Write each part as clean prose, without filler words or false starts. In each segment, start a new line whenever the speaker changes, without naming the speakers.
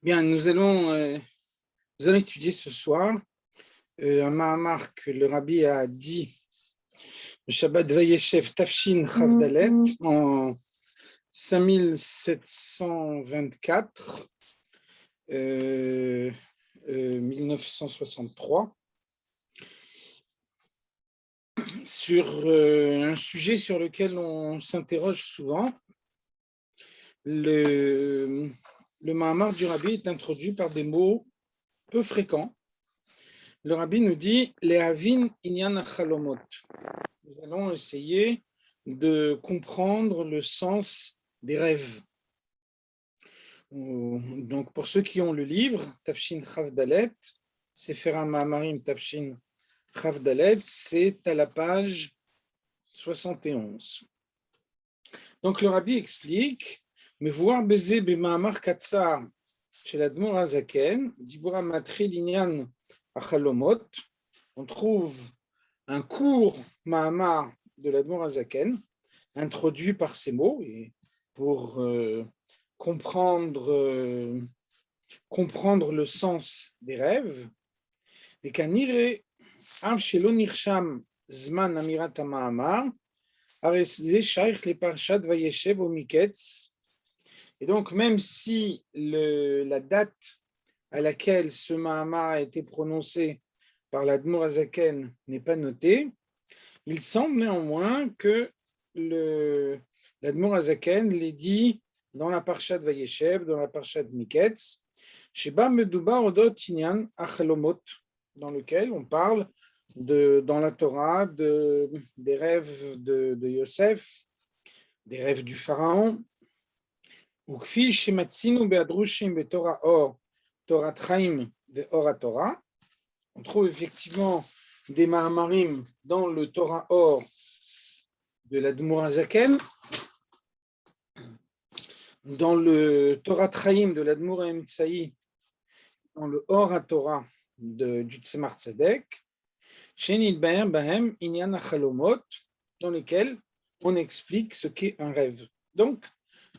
Bien, nous allons étudier ce soir un mahamar que le Rabbi a dit, le Shabbat Vayeshev Tafshin Chavdalet, en 5724, 1963, sur un sujet sur lequel on s'interroge souvent. Le mahamar du Rabbi est introduit par des mots peu fréquents. Le Rabbi nous dit « Lehavin inyan achalomot ». Nous allons essayer de comprendre le sens des rêves. Donc, pour ceux qui ont le livre, Tafshin Chavdalet, Sefer HaMaamarim Tafshin Chavdalet, c'est à la page 71. Donc, le Rabbi explique « Mevoir beze b'maamar katsar chez l'Admor HaZaken, Dibura matri l'inyan achalomot ». On trouve un court mahamar de l'Admor HaZaken, introduit par ces mots, et pour comprendre le sens des rêves. Et kanire av shelo nirsham zman amirat hamahamar, hare ze shaykh le parshat vayeshev o miketz. Et donc, même si la date à laquelle ce mahamar a été prononcé par l'Admor HaZaken n'est pas notée, il semble néanmoins que l'Admor HaZaken l'ait dit dans la Parshat Vayeshev, dans la Parshat Miketz, Sheba Medubar Odot Inyan Achalomot, dans lequel on parle dans la Torah des rêves de Yosef, des rêves du Pharaon. Ukfi Shematzinu Beadrushim Betorah Or, Torah Chaim Ve'or Torah. On trouve effectivement des Mahamarim dans le Torah Or de l'Admor HaZaken, dans le Torah Traim de l'Admor HaEmtsaï, dans le Or HaTorah du Tzemar Tzedek, Shenit Bahem Inyan HaChalomot, dans lesquels on explique ce qu'est un rêve. Donc,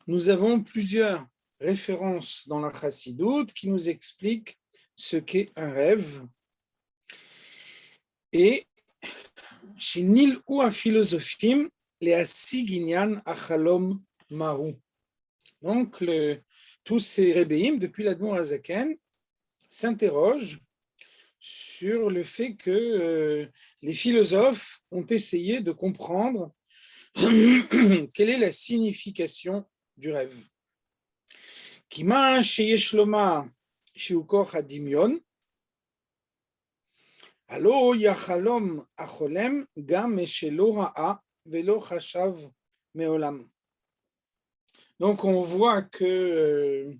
nous avons plusieurs références dans la Chassidoute qui nous expliquent ce qu'est un rêve. Et chez Nil ou à philosophim, les Asiginyan Achalom Mahu. Donc, tous ces rébéim, depuis l'Admor HaZaken, s'interrogent sur le fait que les philosophes ont essayé de comprendre quelle est la signification du rêve. Kima sheyesh lomar shiukoch hadimyon, alo yachalom acholem gam shelo ra'a velo chashav meolam. Donc on voit que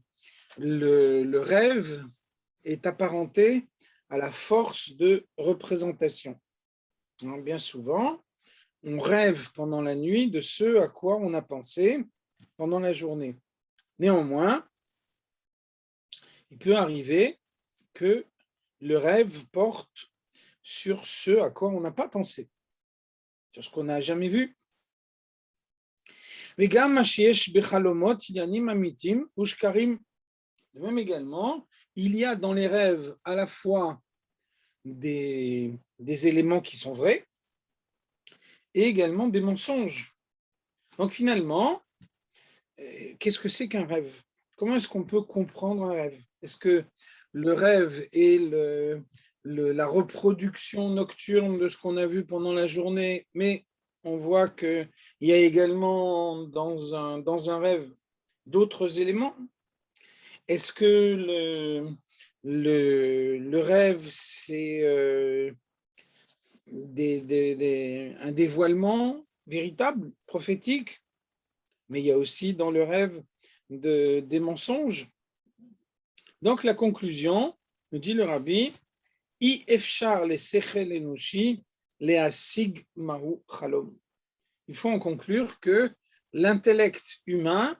le rêve est apparenté à la force de représentation. Donc, bien souvent, on rêve pendant la nuit de ce à quoi on a pensé pendant la journée. Néanmoins, il peut arriver que le rêve porte sur ce à quoi on n'a pas pensé, sur ce qu'on n'a jamais vu. De même également, il y a dans les rêves à la fois des éléments qui sont vrais et également des mensonges. Donc finalement, qu'est-ce que c'est qu'un rêve? Comment est-ce qu'on peut comprendre un rêve? Est-ce que le rêve est la reproduction nocturne de ce qu'on a vu pendant la journée, mais on voit qu'il y a également dans un rêve d'autres éléments? Est-ce que le rêve, c'est un dévoilement véritable, prophétique? Mais il y a aussi dans le rêve des mensonges. Donc la conclusion, nous dit le Rabbi, I efshar le sechel enoshi le asig mahu chalom. Il faut en conclure que l'intellect humain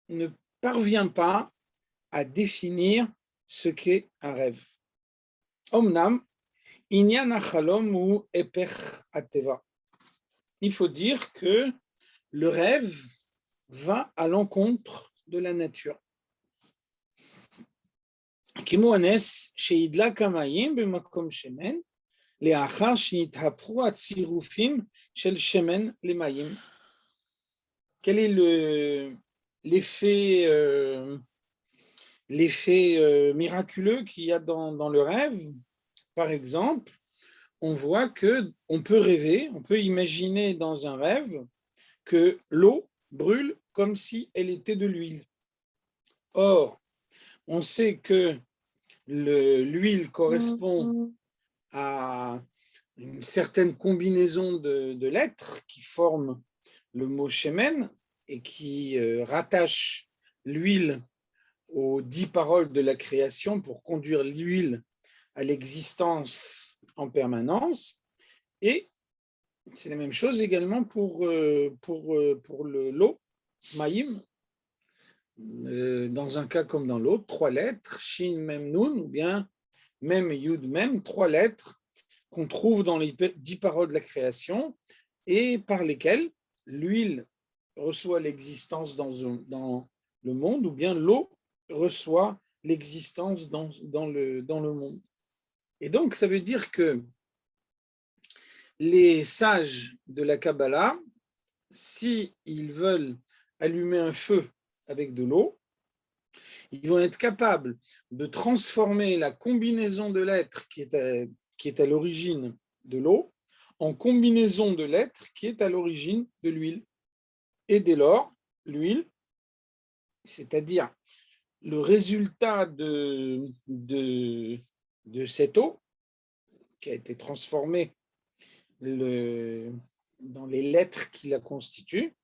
ne parvient pas à définir ce qu'est un rêve. Omnam, inyan achalom ou epech ateva. Il faut dire que le rêve va à l'encontre de la nature. כמו הנס שהדלק המים במקום שמן, לאחר שנתהפכו הצירופים של שמן למים. Quel est l'effet miraculeux qu'il y a dans le rêve? Par exemple, on voit qu'on peut rêver, on peut imaginer dans un rêve que l'eau brûle comme si elle était de l'huile. Or, on sait que l'huile correspond à une certaine combinaison de lettres qui forment le mot shemen et qui rattache l'huile aux 10 paroles de la création pour conduire l'huile à l'existence en permanence. Et c'est la même chose également pour l'eau, maïm. Dans un cas comme dans l'autre, 3 lettres, shin, mem, nun, ou bien mem, yud, mem, 3 lettres qu'on trouve dans les 10 paroles de la création et par lesquelles l'huile reçoit l'existence dans le monde, ou bien l'eau reçoit l'existence dans le monde. Et donc, ça veut dire que les sages de la Kabbalah, s'ils veulent allumer un feu avec de l'eau, ils vont être capables de transformer la combinaison de lettres qui est à l'origine de l'eau en combinaison de lettres qui est à l'origine de l'huile. Et dès lors, l'huile, c'est-à-dire le résultat de cette eau qui a été transformée dans les lettres qui la constituent,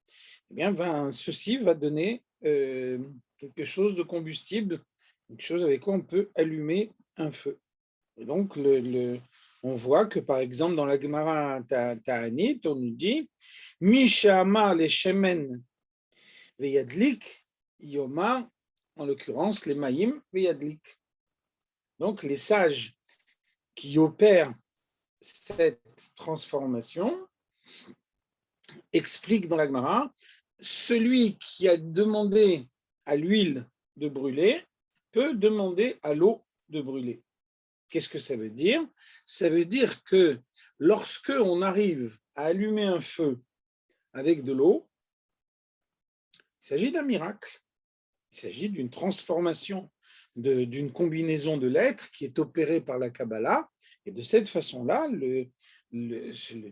eh bien, ceci va donner quelque chose de combustible, quelque chose avec quoi on peut allumer un feu. Et donc, on voit que, par exemple, dans la Gemara Ta'anit, on nous dit « Mishama le shemen veyadlik yoma » en l'occurrence, les maïm veyadlik. Donc, les sages qui opèrent cette transformation expliquent dans la Gemara « Celui qui a demandé à l'huile de brûler peut demander à l'eau de brûler. » Qu'est-ce que ça veut dire? Ça veut dire que lorsque on arrive à allumer un feu avec de l'eau, il s'agit d'un miracle. Il s'agit d'une transformation, d'une combinaison de lettres qui est opérée par la Kabbalah. Et de cette façon-là, le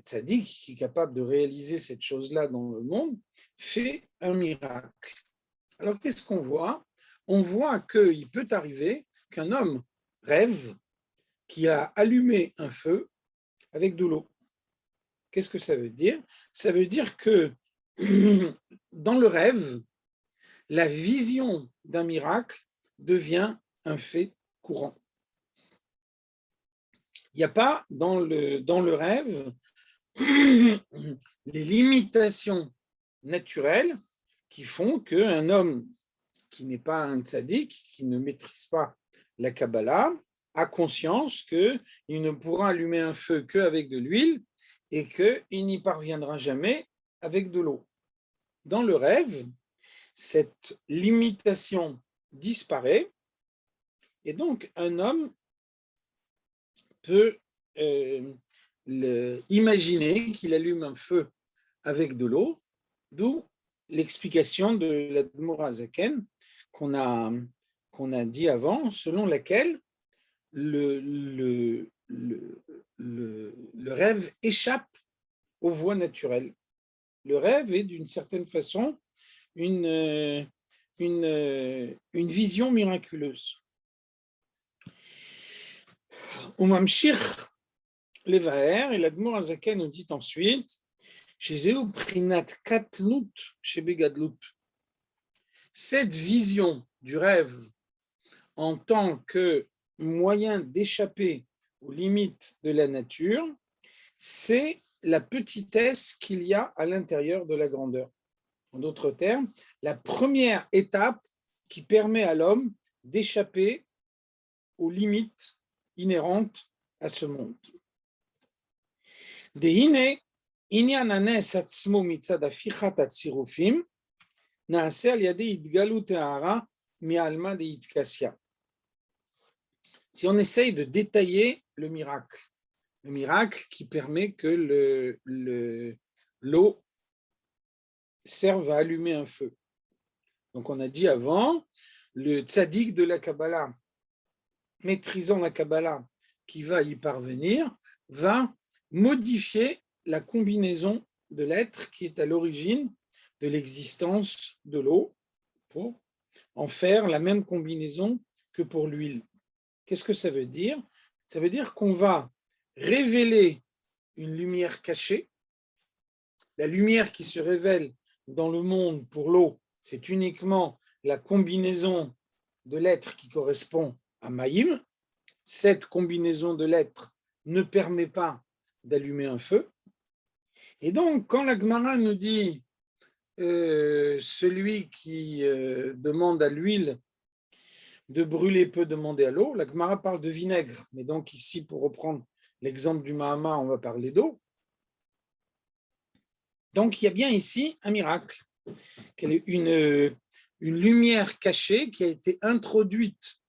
tzaddik qui est capable de réaliser cette chose-là dans le monde fait un miracle. Alors, qu'est-ce qu'on voit? On voit qu'il peut arriver qu'un homme rêve qui a allumé un feu avec de l'eau. Qu'est-ce que ça veut dire? Ça veut dire que dans le rêve, la vision d'un miracle devient un fait courant. Il n'y a pas dans le rêve les limitations naturelles qui font qu'un homme qui n'est pas un tzaddik, qui ne maîtrise pas la Kabbalah, a conscience qu'il ne pourra allumer un feu qu'avec de l'huile et qu'il n'y parviendra jamais avec de l'eau. Dans le rêve, cette limitation disparaît et donc un homme peut imaginer qu'il allume un feu avec de l'eau, d'où l'explication de l'Admor HaZaken qu'on a dit avant, selon laquelle le rêve échappe aux voies naturelles. Le rêve est d'une certaine façon une vision miraculeuse. Umamshich levaer, et l'Admor HaZaken nous dit ensuite, Shezeu prinat katlut shebegadlut. Cette vision du rêve en tant que moyen d'échapper aux limites de la nature, c'est la petitesse qu'il y a à l'intérieur de la grandeur. En d'autres termes, la première étape qui permet à l'homme d'échapper aux limites inhérentes à ce monde. Dehine, inyan hanes atzmo mitzad afichat hatzirufim, naaseh al yadei itgalut ha'ara mi'alma deitkasya. si on essaye de détailler le miracle qui permet que l'eau serve à allumer un feu. Donc on a dit avant, le tzaddik de la Kabbalah, maîtrisant la Kabbalah, qui va y parvenir, va modifier la combinaison de l'être qui est à l'origine de l'existence de l'eau pour en faire la même combinaison que pour l'huile. Qu'est-ce que ça veut dire? Ça veut dire qu'on va révéler une lumière cachée. La lumière qui se révèle dans le monde pour l'eau, c'est uniquement la combinaison de l'être qui correspond à Maïm. Cette combinaison de lettres ne permet pas d'allumer un feu. Et donc, quand la Gemara nous dit celui qui demande à l'huile de brûler peut demander à l'eau, la Gemara parle de vinaigre. Mais donc ici, pour reprendre l'exemple du Mahama, on va parler d'eau. Donc il y a bien ici un miracle, une lumière cachée qui a été introduite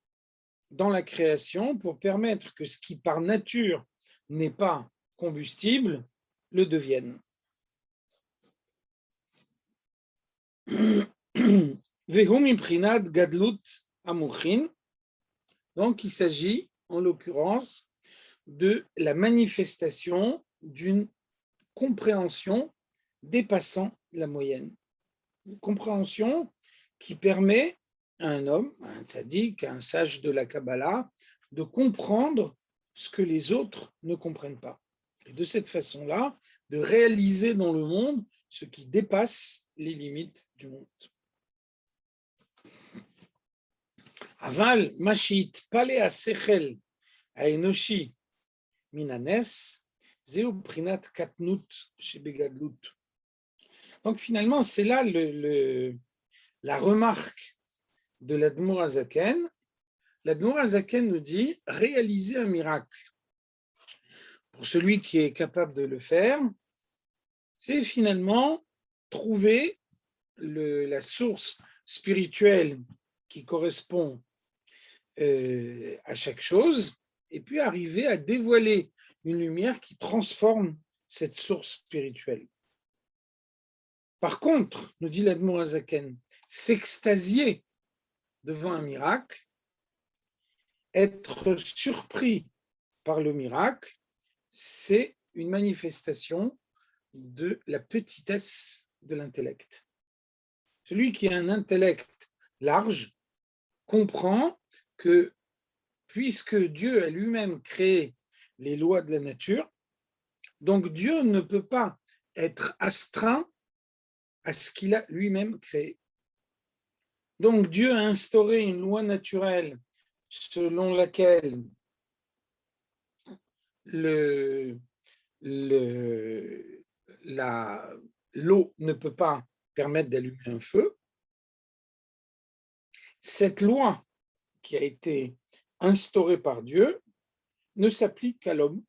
dans la création pour permettre que ce qui par nature n'est pas combustible le devienne. Donc il s'agit en l'occurrence de la manifestation d'une compréhension dépassant la moyenne. Une compréhension qui permet à un homme, à un tzaddik, à un sage de la Kabbalah, de comprendre ce que les autres ne comprennent pas. Et de cette façon-là, de réaliser dans le monde ce qui dépasse les limites du monde. Aval, mashit, pale a sechel, a enoshi, minanes, zeu prinat katnut, shebegadlut. Donc finalement, c'est là la remarque de l'Admour HaZaken. L'Admour HaZaken nous dit réaliser un miracle. Pour celui qui est capable de le faire, c'est finalement trouver la source spirituelle qui correspond à chaque chose et puis arriver à dévoiler une lumière qui transforme cette source spirituelle. Par contre, nous dit l'Admour HaZaken, s'extasier devant un miracle, être surpris par le miracle, c'est une manifestation de la petitesse de l'intellect. Celui qui a un intellect large comprend que puisque Dieu a lui-même créé les lois de la nature, donc Dieu ne peut pas être astreint à ce qu'il a lui-même créé. Donc Dieu a instauré une loi naturelle selon laquelle l'eau ne peut pas permettre d'allumer un feu. Cette loi qui a été instaurée par Dieu ne s'applique qu'à l'homme.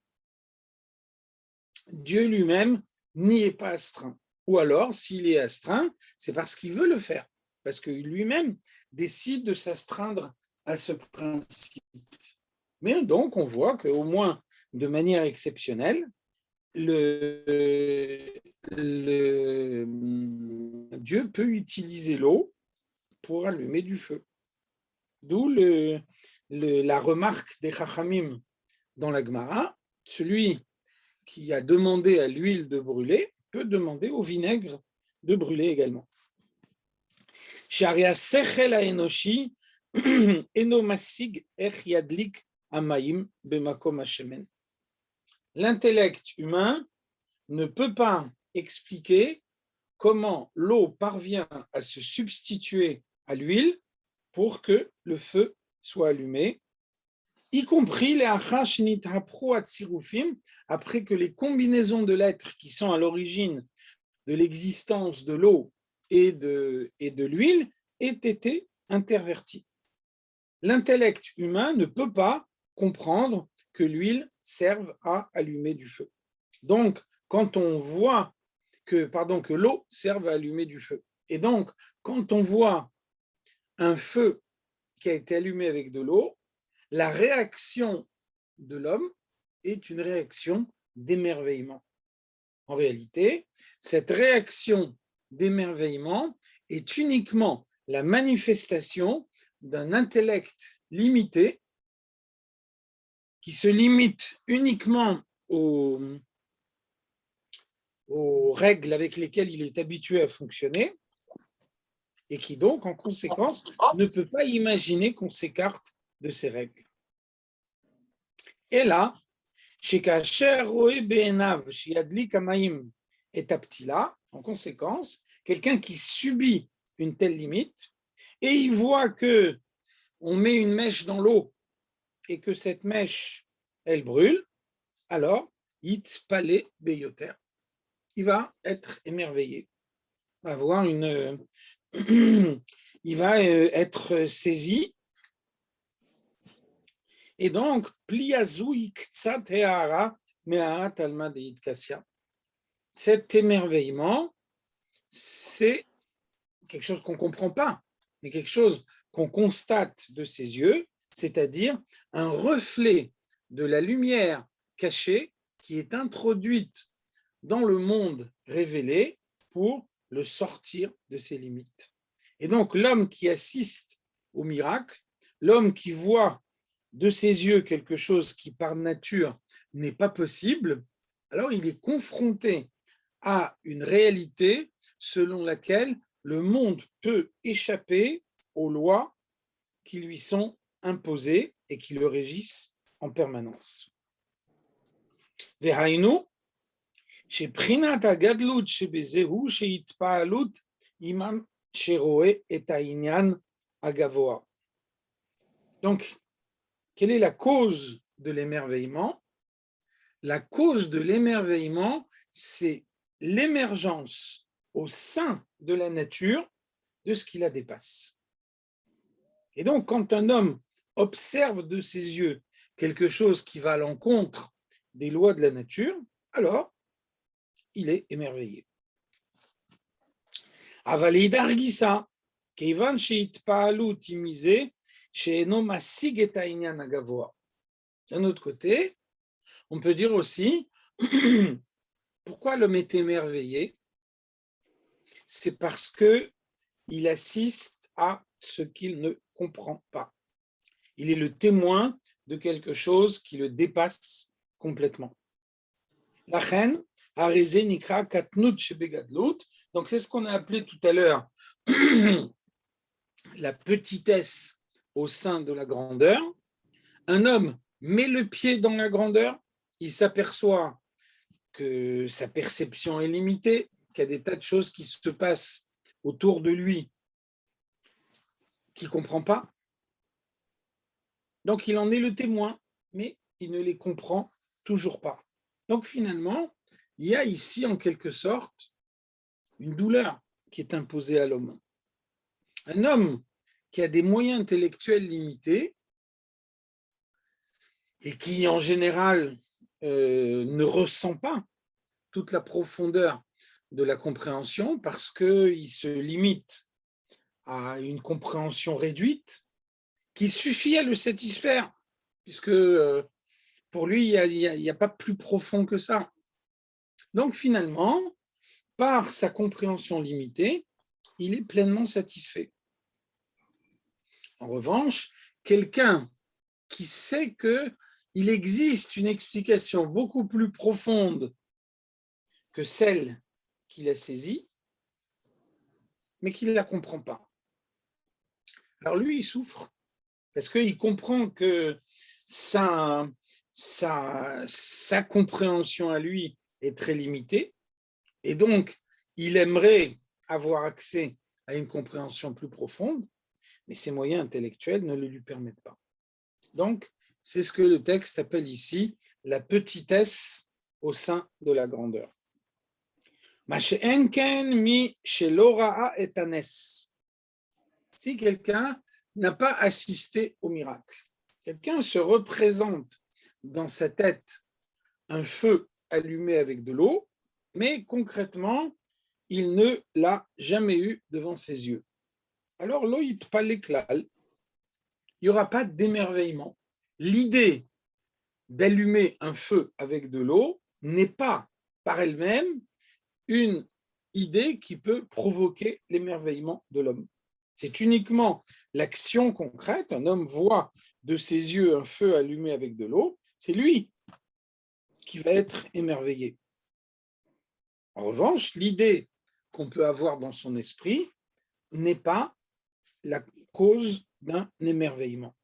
Dieu lui-même n'y est pas astreint. Ou alors, s'il est astreint, c'est parce qu'il veut le faire, parce que lui-même décide de s'astreindre à ce principe. Mais donc, on voit qu'au moins de manière exceptionnelle, Dieu peut utiliser l'eau pour allumer du feu. D'où la remarque des Chachamim dans la Gemara, celui qui a demandé à l'huile de brûler peut demander au vinaigre de brûler également. Sharia sechel haenoshi eno masig ech yadlik hamayim bemakom hashemen. L'intellect humain ne peut pas expliquer comment l'eau parvient à se substituer à l'huile pour que le feu soit allumé, y compris les achash nithapro atzirufim, après que les combinaisons de lettres qui sont à l'origine de l'existence de l'eau et de l'huile aient été interverties. L'intellect humain ne peut pas comprendre que l'huile serve à allumer du feu. Donc, quand on voit que l'eau serve à allumer du feu, et donc, quand on voit un feu qui a été allumé avec de l'eau, la réaction de l'homme est une réaction d'émerveillement. En réalité, cette réaction d'émerveillement est uniquement la manifestation d'un intellect limité qui se limite uniquement aux règles avec lesquelles il est habitué à fonctionner et qui donc, en conséquence, ne peut pas imaginer qu'on s'écarte de ces règles. Et là, en conséquence, quelqu'un qui subit une telle limite et il voit que on met une mèche dans l'eau et que cette mèche, elle brûle, alors, Yitpale Beyoter, il va être émerveillé, il va avoir il va être saisi. Et donc, Pliazou Iktsat Heara Me'arat Alma de Yitkassia. Cet émerveillement, c'est quelque chose qu'on ne comprend pas, mais quelque chose qu'on constate de ses yeux, c'est-à-dire un reflet de la lumière cachée qui est introduite dans le monde révélé pour le sortir de ses limites. Et donc, l'homme qui assiste au miracle, l'homme qui voit de ses yeux quelque chose qui par nature n'est pas possible, alors il est confronté à une réalité selon laquelle le monde peut échapper aux lois qui lui sont imposées et qui le régissent en permanence. Vehainu, chez Prinat Agadlut, chez Bezehu, chez Itpaalut, Imam Sheroe et Taïnian Agavoa. Donc, quelle est la cause de l'émerveillement? La cause de l'émerveillement, c'est l'émergence au sein de la nature de ce qui la dépasse. Et donc, quand un homme observe de ses yeux quelque chose qui va à l'encontre des lois de la nature, alors il est émerveillé. Avalid Argisa, Keivan sheitpaalu timisé, sheeno masig et hainyan agavoa. D'un autre côté, on peut dire aussi, pourquoi l'homme est émerveillé? C'est parce qu'il assiste à ce qu'il ne comprend pas. Il est le témoin de quelque chose qui le dépasse complètement. La reine, Arizé Nikra Katnut Shebegadlut, donc c'est ce qu'on a appelé tout à l'heure la petitesse au sein de la grandeur. Un homme met le pied dans la grandeur, il s'aperçoit que sa perception est limitée, qu'il y a des tas de choses qui se passent autour de lui qu'il ne comprend pas. Donc il en est le témoin, mais il ne les comprend toujours pas. Donc finalement, il y a ici en quelque sorte une douleur qui est imposée à l'homme. Un homme qui a des moyens intellectuels limités et qui en général ne ressent pas toute la profondeur de la compréhension parce qu'il se limite à une compréhension réduite qui suffit à le satisfaire, puisque pour lui, il n'y a pas plus profond que ça. Donc finalement, par sa compréhension limitée, il est pleinement satisfait. En revanche, quelqu'un qui sait qu'il existe une explication beaucoup plus profonde que celle qu'il a saisie, mais qu'il ne la comprend pas. Alors lui, il souffre, parce qu'il comprend que sa compréhension à lui est très limitée, et donc il aimerait avoir accès à une compréhension plus profonde, mais ses moyens intellectuels ne le lui permettent pas. Donc, c'est ce que le texte appelle ici la petitesse au sein de la grandeur. Si quelqu'un n'a pas assisté au miracle, quelqu'un se représente dans sa tête un feu allumé avec de l'eau, mais concrètement, il ne l'a jamais eu devant ses yeux. Alors, loït paleklal, il n'y aura pas d'émerveillement. l'idée d'allumer un feu avec de l'eau n'est pas par elle-même une idée qui peut provoquer l'émerveillement de l'homme. C'est uniquement l'action concrète. Un homme voit de ses yeux un feu allumé avec de l'eau, c'est lui qui va être émerveillé. En revanche, l'idée qu'on peut avoir dans son esprit n'est pas la cause d'un émerveillement.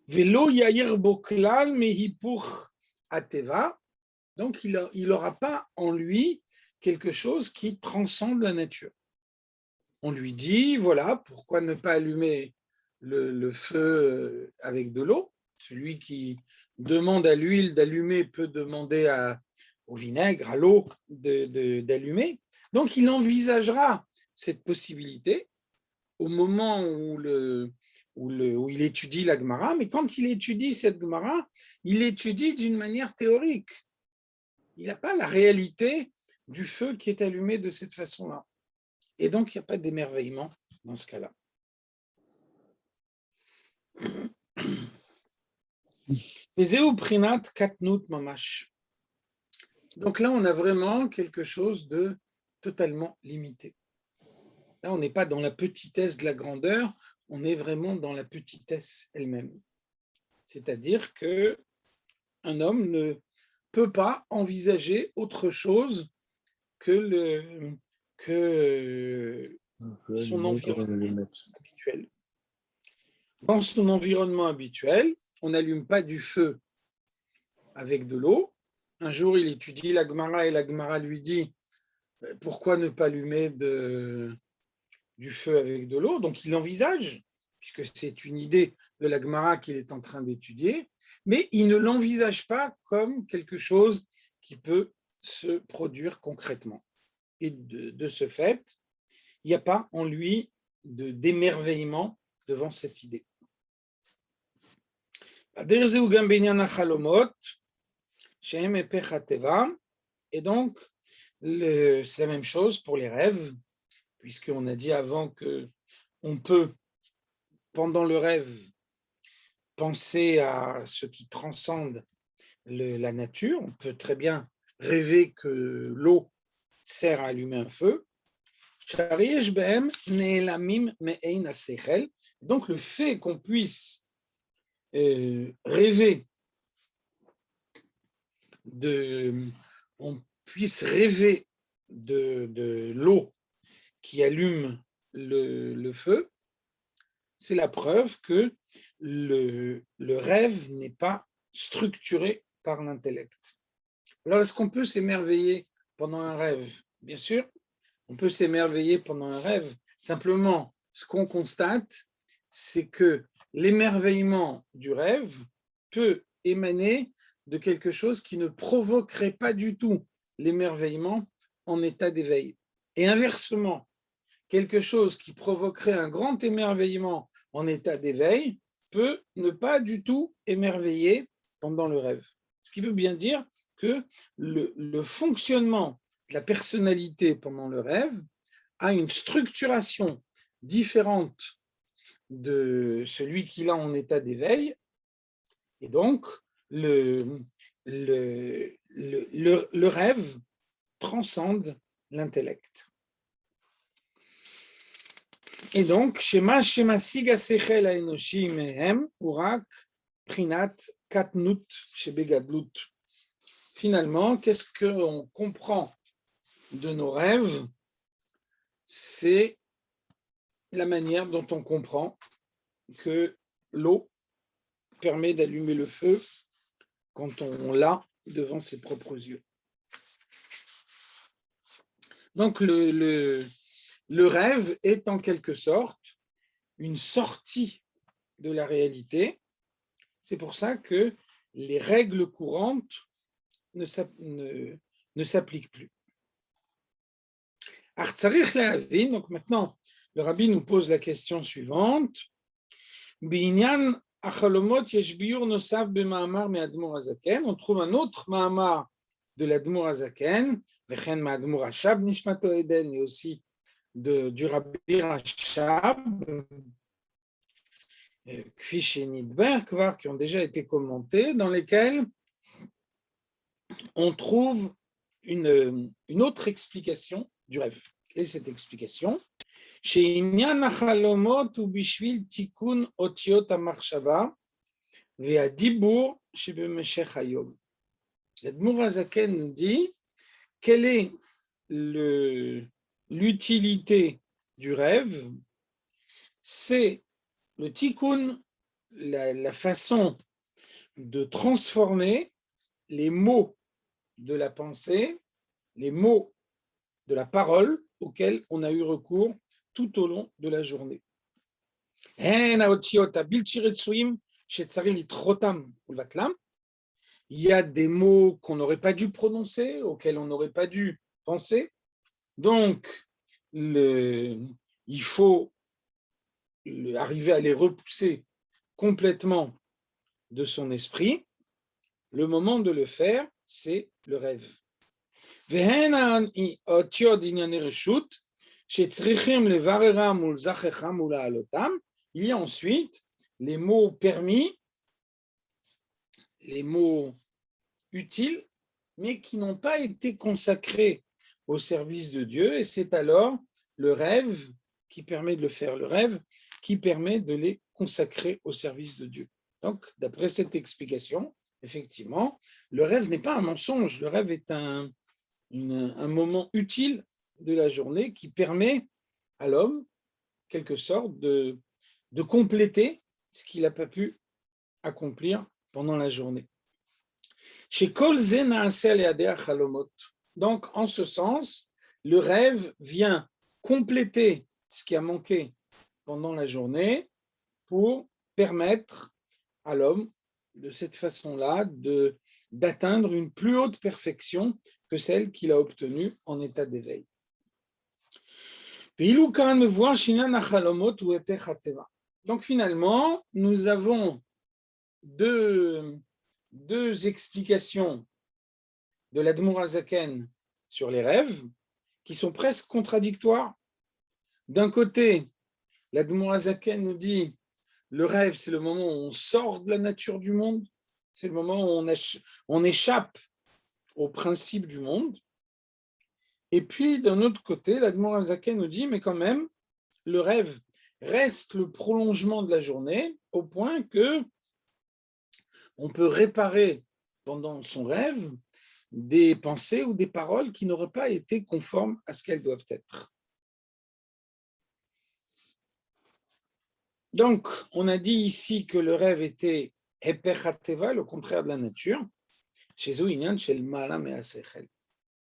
Velo yair boklal mehipur ateva, donc il n'aura pas en lui quelque chose qui transcende la nature. On lui dit, voilà, pourquoi ne pas allumer le feu avec de l'eau? Celui qui demande à l'huile d'allumer peut demander au vinaigre, à l'eau d'allumer. Donc il envisagera cette possibilité au moment où il étudie la Gemara, mais quand il étudie cette Gemara, il l'étudie d'une manière théorique. Il n'a pas la réalité du feu qui est allumé de cette façon-là. Et donc, il n'y a pas d'émerveillement dans ce cas-là. Donc là, on a vraiment quelque chose de totalement limité. Là, on n'est pas dans la petitesse de la grandeur, on est vraiment dans la petitesse elle-même. C'est-à-dire qu'un homme ne peut pas envisager autre chose que son environnement habituel. Dans son environnement habituel, on n'allume pas du feu avec de l'eau. Un jour, il étudie la Gemara et la Gemara lui dit « Pourquoi ne pas allumer du feu avec de l'eau ?» Donc, il envisage, puisque c'est une idée de la Gemara qu'il est en train d'étudier, mais il ne l'envisage pas comme quelque chose qui peut se produire concrètement. Et de ce fait, il n'y a pas en lui d'émerveillement devant cette idée. Et donc, c'est la même chose pour les rêves, puisqu'on a dit avant qu'on peut, pendant le rêve, penser à ce qui transcende la nature. On peut très bien rêver que l'eau sert à allumer un feu. Donc, le fait qu'on puisse rêver de l'eau qui allume le feu, c'est la preuve que le rêve n'est pas structuré par l'intellect. Alors, est-ce qu'on peut s'émerveiller pendant un rêve? Bien sûr, on peut s'émerveiller pendant un rêve. Simplement, ce qu'on constate, c'est que l'émerveillement du rêve peut émaner de quelque chose qui ne provoquerait pas du tout l'émerveillement en état d'éveil. Et inversement, quelque chose qui provoquerait un grand émerveillement en état d'éveil peut ne pas du tout émerveiller pendant le rêve. Ce qui veut bien dire que le fonctionnement de la personnalité pendant le rêve a une structuration différente de celui qu'il a en état d'éveil, et donc le rêve transcende l'intellect. Et donc, Shema Siga Sechel Haenoshi Mehem Urak Prinat Katnut Shebegadlut. Finalement, qu'est-ce qu'on comprend de nos rêves? C'est la manière dont on comprend que l'eau permet d'allumer le feu quand on l'a devant ses propres yeux. Donc, le rêve est en quelque sorte une sortie de la réalité. C'est pour ça que les règles courantes ne s'appliquent plus. Donc maintenant, le rabbi nous pose la question suivante. On trouve un autre Mahamar de l'Admour Hazaken, et aussi du Rabbi Rachab. Kfi Shenidber, qui ont déjà été commentés, dans lesquels on trouve une autre explication du rêve. Et cette explication, chez Inyan Achalomot ou Bishvil Tikkun Otiot HaMachshava Ve'adibur Shebemeshech Hayom. L'Admour HaZaken nous dit quelle est l'utilité du rêve. C'est le tikkun, la façon de transformer les mots de la pensée, les mots de la parole auxquels on a eu recours tout au long de la journée. Il y a des mots qu'on n'aurait pas dû prononcer, auxquels on n'aurait pas dû penser. Donc, il faut arriver à les repousser complètement de son esprit. Le moment de le faire, c'est le rêve. Il y a ensuite les mots permis, les mots utiles, mais qui n'ont pas été consacrés au service de Dieu, et c'est alors le rêve qui permet de le faire, le rêve qui permet de les consacrer au service de Dieu. Donc, d'après cette explication, effectivement, le rêve n'est pas un mensonge, le rêve est un moment utile de la journée qui permet à l'homme, quelque sorte, de compléter ce qu'il n'a pas pu accomplir pendant la journée. Chez Kol Zena Chalomot. Donc, en ce sens, le rêve vient compléter ce qui a manqué pendant la journée pour permettre à l'homme, de cette façon-là, d'atteindre une plus haute perfection que celle qu'il a obtenue en état d'éveil. Donc finalement, nous avons deux explications de l'Admour HaZaken sur les rêves qui sont presque contradictoires. D'un côté, l'Admour HaZaken nous dit le rêve, c'est le moment où on sort de la nature du monde, c'est le moment où on échappe aux principes du monde. Et puis, d'un autre côté, l'Admour HaZaken nous dit, mais quand même, le rêve reste le prolongement de la journée, au point que on peut réparer pendant son rêve des pensées ou des paroles qui n'auraient pas été conformes à ce qu'elles doivent être. Donc, on a dit ici que le rêve était Epechateva, le contraire de la nature,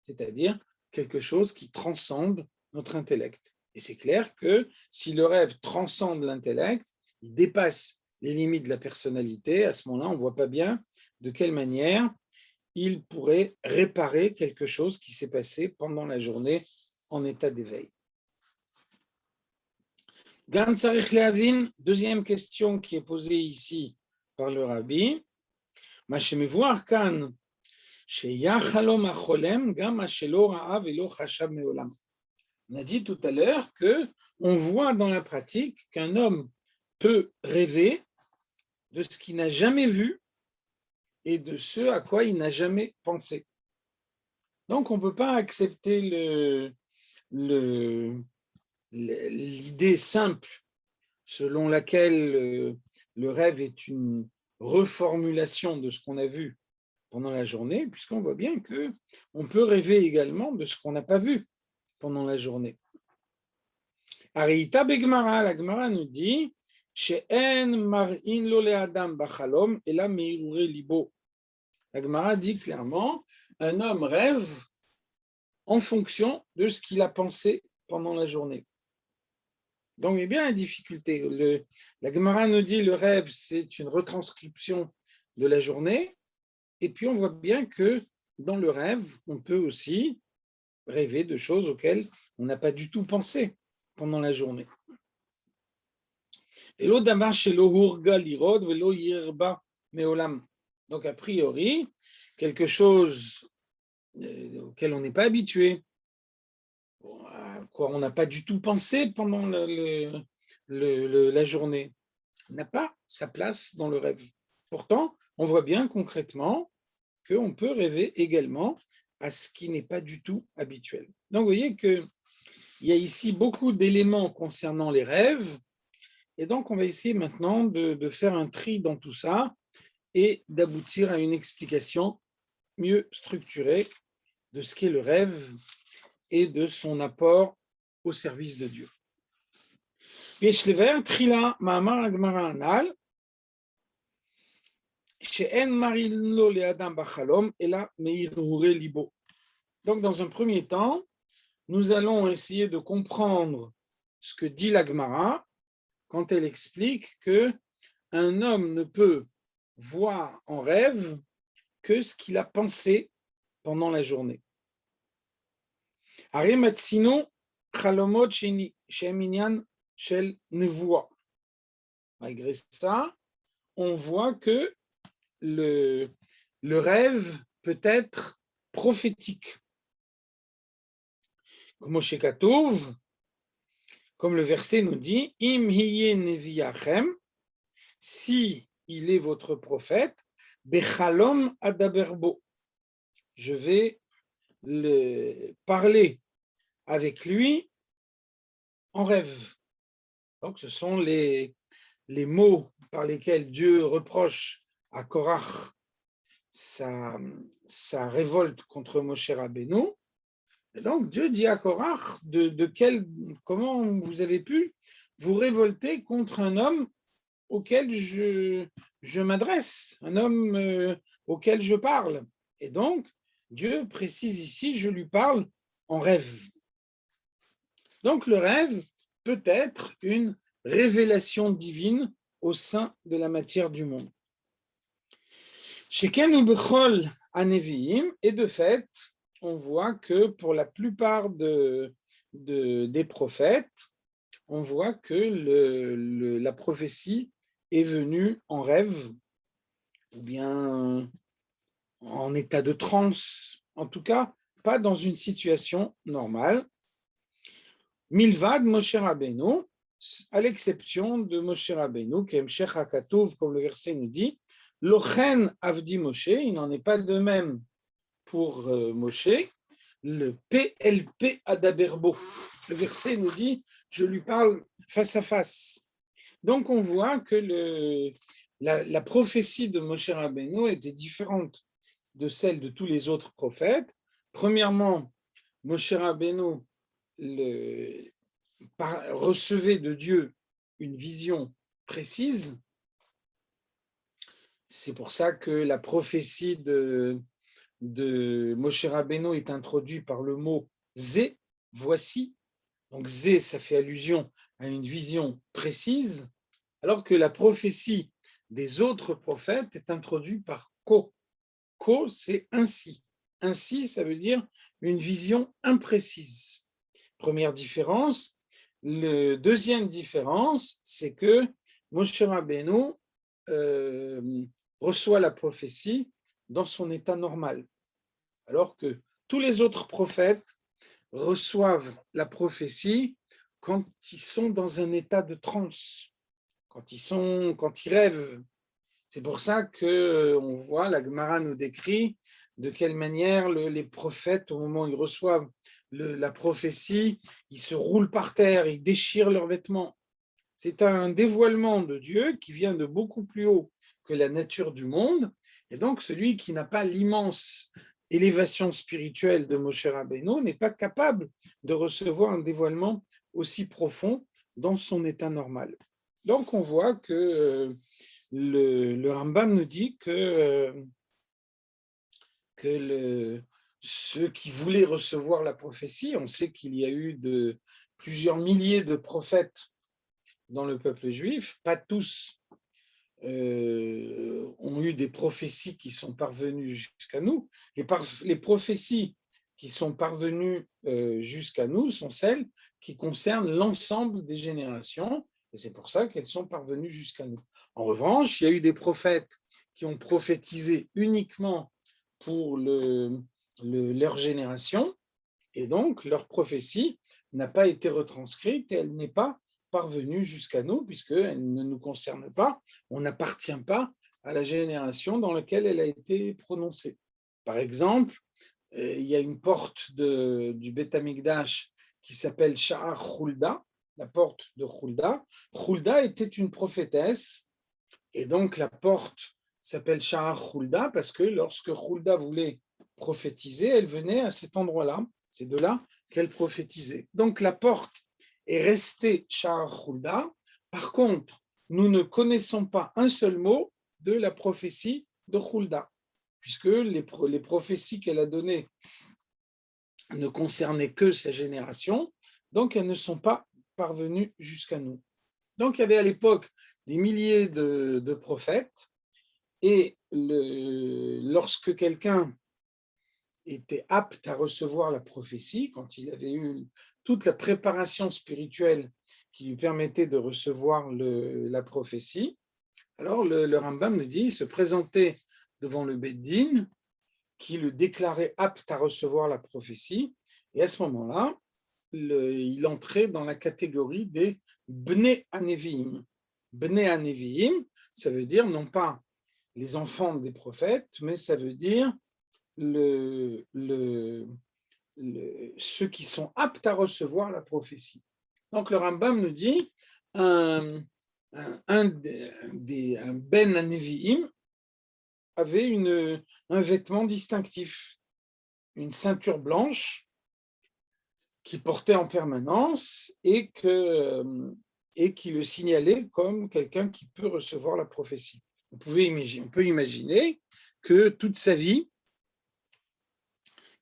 c'est-à-dire quelque chose qui transcende notre intellect. Et c'est clair que si le rêve transcende l'intellect, il dépasse les limites de la personnalité, à ce moment-là, on ne voit pas bien de quelle manière il pourrait réparer quelque chose qui s'est passé pendant la journée en état d'éveil. Deuxième question qui est posée ici par le rabbi. On a dit tout à l'heure qu'on voit dans la pratique qu'un homme peut rêver de ce qu'il n'a jamais vu et de ce à quoi il n'a jamais pensé. Donc on ne peut pas accepter l'idée simple selon laquelle le rêve est une reformulation de ce qu'on a vu pendant la journée, puisqu'on voit bien qu'on peut rêver également de ce qu'on n'a pas vu pendant la journée. Areita Begmara, la Gemara nous dit She'en mar'in lo le'adam bachalom ela meirure libo. La Gemara dit clairement un homme rêve en fonction de ce qu'il a pensé pendant la journée. Donc, il y a bien une difficulté. La Gemara nous dit le rêve, c'est une retranscription de la journée. Et puis, on voit bien que dans le rêve, on peut aussi rêver de choses auxquelles on n'a pas du tout pensé pendant la journée. Donc, a priori, quelque chose auquel on n'est pas habitué, à quoi on n'a pas du tout pensé pendant la journée. n'a pas sa place dans le rêve. Pourtant, on voit bien concrètement qu'on peut rêver également à ce qui n'est pas du tout habituel. Donc, vous voyez qu'il y a ici beaucoup d'éléments concernant les rêves. Et donc, on va essayer maintenant de faire un tri dans tout ça et d'aboutir à une explication mieux structurée de ce qu'est le rêve et de son apport au service de Dieu. יש לבאר תחילה מאמר הגמרא הנ"ל, שאין מראים לו לאדם בחלום, אלא מהרהורי ליבו. Donc, dans un premier temps, nous allons essayer de comprendre ce que dit la Gemara quand elle explique que un homme ne peut voir en rêve que ce qu'il a pensé pendant la journée. הרי מצינו חלומות שהם עניין של נבואה. Malgré ça, on voit que le rêve peut être prophétique. Comme chez Katouv, comme le verset nous dit, Im hiye neviachem, si il est votre prophète, bechalom adaberbo, je vais parler avec lui en rêve. Donc, ce sont les mots par lesquels Dieu reproche à Korach sa révolte contre Moshe Rabbeinu. Et donc, Dieu dit à Korach comment vous avez pu vous révolter contre un homme auquel je m'adresse, un homme auquel je parle. Et donc, Dieu précise ici, je lui parle en rêve. Donc, le rêve peut être une révélation divine au sein de la matière du monde. Sheken bechol haneviim, et de fait, on voit que pour la plupart des prophètes, on voit que la prophétie est venue en rêve, ou bien en état de transe, en tout cas, pas dans une situation normale. Milvad Moshe Rabbeinu, à l'exception de Moshe Rabbeinu, Kemshech HaKatuv, comme le verset nous dit, Lochen Avdi Moshe, il n'en est pas de même pour Moshe, le PLP Adaberbo. Le verset nous dit, je lui parle face à face. Donc on voit que la prophétie de Moshe Rabbeinu était différente de celle de tous les autres prophètes. Premièrement, Moshe Rabbeinu recevait de Dieu une vision précise. C'est pour ça que la prophétie de Moshe Rabbeinu est introduite par le mot « zé », voici. Donc « zé », ça fait allusion à une vision précise, alors que la prophétie des autres prophètes est introduite par « ko ». « Ko », c'est « ainsi ». « Ainsi », ça veut dire une vision imprécise. Première différence. Deuxième différence, c'est que Moshe Rabbeinu reçoit la prophétie dans son état normal, alors que tous les autres prophètes reçoivent la prophétie quand ils sont dans un état de transe, quand ils rêvent. C'est pour ça qu'on voit, la Gemara nous décrit de quelle manière les prophètes, au moment où ils reçoivent la prophétie, ils se roulent par terre, ils déchirent leurs vêtements. C'est un dévoilement de Dieu qui vient de beaucoup plus haut que la nature du monde. Et donc, celui qui n'a pas l'immense élévation spirituelle de Moshe Rabbeinu n'est pas capable de recevoir un dévoilement aussi profond dans son état normal. Donc, on voit que le Rambam nous dit que ceux qui voulaient recevoir la prophétie, on sait qu'il y a eu plusieurs milliers de prophètes dans le peuple juif, pas tous ont eu des prophéties qui sont parvenues jusqu'à nous. Les prophéties qui sont parvenues jusqu'à nous sont celles qui concernent l'ensemble des générations, et c'est pour ça qu'elles sont parvenues jusqu'à nous. En revanche, il y a eu des prophètes qui ont prophétisé uniquement pour leur génération, et donc leur prophétie n'a pas été retranscrite et elle n'est pas parvenue jusqu'à nous, puisqu'elle ne nous concerne pas, on n'appartient pas à la génération dans laquelle elle a été prononcée. Par exemple, il y a une porte du Beth Amikdash qui s'appelle Sha'ar Hulda, la porte de Hulda. Hulda était une prophétesse, et donc la porte s'appelle Sha'ar Hulda parce que lorsque Hulda voulait prophétiser, elle venait à cet endroit-là. C'est de là qu'elle prophétisait. Donc la porte est restée Sha'ar Hulda. Par contre, nous ne connaissons pas un seul mot de la prophétie de Hulda, puisque les prophéties qu'elle a données ne concernaient que sa génération, donc elles ne sont pas parvenues jusqu'à nous. Donc il y avait à l'époque des milliers de prophètes, et lorsque quelqu'un était apte à recevoir la prophétie, quand il avait eu toute la préparation spirituelle qui lui permettait de recevoir la prophétie, alors le Rambam nous dit, il se présentait devant le Beth Din, qui le déclarait apte à recevoir la prophétie, et à ce moment-là, il entrait dans la catégorie des Bnei Haneviim. Bnei Haneviim, ça veut dire non pas les enfants des prophètes, mais ça veut dire ceux qui sont aptes à recevoir la prophétie. Donc le Rambam nous dit un Ben Haneviim avait un vêtement distinctif, une ceinture blanche qu'il portait en permanence et qui le signalait comme quelqu'un qui peut recevoir la prophétie. On peut imaginer que toute sa vie,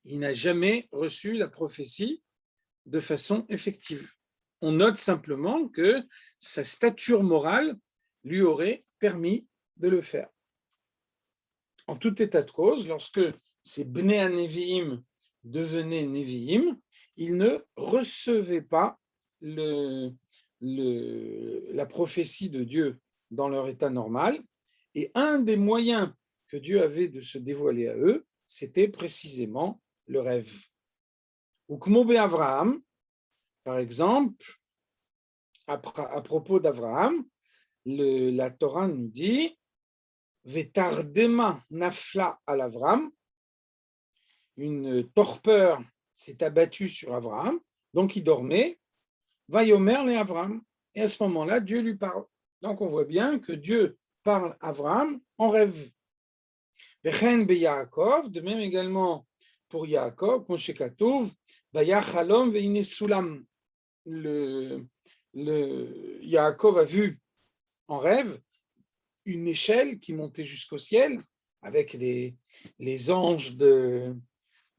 il n'a jamais reçu la prophétie de façon effective. On note simplement que sa stature morale lui aurait permis de le faire. En tout état de cause, lorsque ces Bnei HaNeviim devenaient Neviim, ils ne recevaient pas la prophétie de Dieu dans leur état normal, et un des moyens que Dieu avait de se dévoiler à eux, c'était précisément le rêve. Ou Kmo Avraham, par exemple, à propos d'Avraham, la Torah nous dit Vetardema nafla al Avram, une torpeur s'est abattue sur Avraham, donc il dormait, Vayomer le Avram, et à ce moment-là, Dieu lui parle. Donc on voit bien que Dieu parle à Avraham en rêve. Vechen be Yaakov, de même également pour Yaakov, Moshe Katouv, Vayachalom veine sulam. Yaakov a vu en rêve une échelle qui montait jusqu'au ciel avec les anges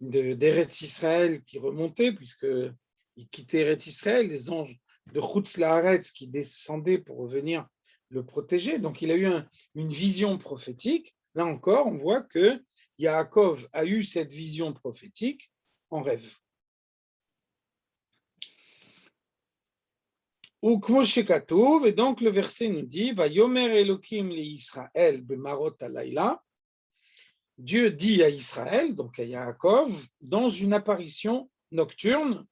d'Eretz Israël qui remontaient, puisqu'ils quittaient Eretz Israël, les anges de Chutz Laaretz qui descendaient pour venir le protéger. Donc il a eu une vision prophétique. Là encore, on voit que Yaakov a eu cette vision prophétique en rêve. Ou et donc le verset nous dit Vayomer Elokim le Israël bemarot alayla. Dieu dit à Israël, donc à Yaakov, dans une apparition nocturne,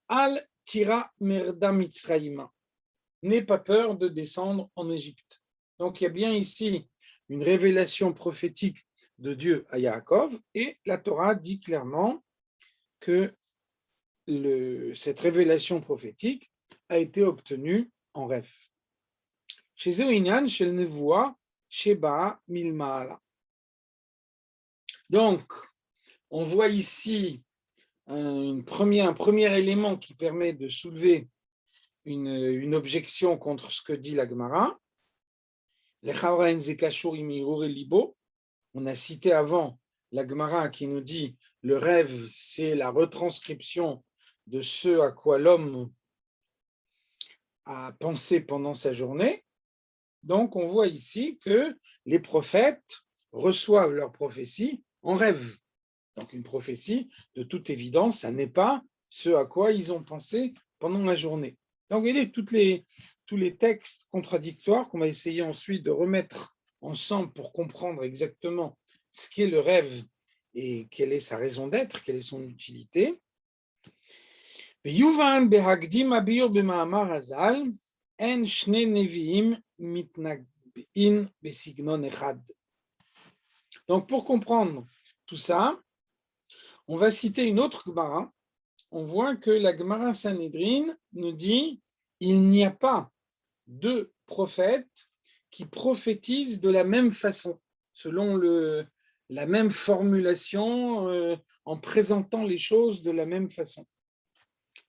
Al tira merda Mitzraïma, n'aie pas peur de descendre en Égypte. Donc il y a bien ici une révélation prophétique de Dieu à Yaakov, et la Torah dit clairement que cette révélation prophétique a été obtenue en rêve. Chez Zéoinyan, chez le Nevoa, chez Ba Milmaala. Donc, on voit ici un premier élément qui permet de soulever une objection contre ce que dit la Gemara. On a cité avant la Gemara qui nous dit le rêve, c'est la retranscription de ce à quoi l'homme a pensé pendant sa journée. Donc, on voit ici que les prophètes reçoivent leur prophétie en rêve. Donc, une prophétie, de toute évidence, ça n'est pas ce à quoi ils ont pensé pendant la journée. Donc, vous voyez, tous les textes contradictoires qu'on va essayer ensuite de remettre ensemble pour comprendre exactement ce qu'est le rêve et quelle est sa raison d'être, quelle est son utilité. En shne neviim mitnagin besignon echad. Donc, pour comprendre tout ça, on va citer une autre Gemara. On voit que la Gemara Sanhedrin nous dit il n'y a pas deux prophètes qui prophétisent de la même façon, selon la même formulation, en présentant les choses de la même façon.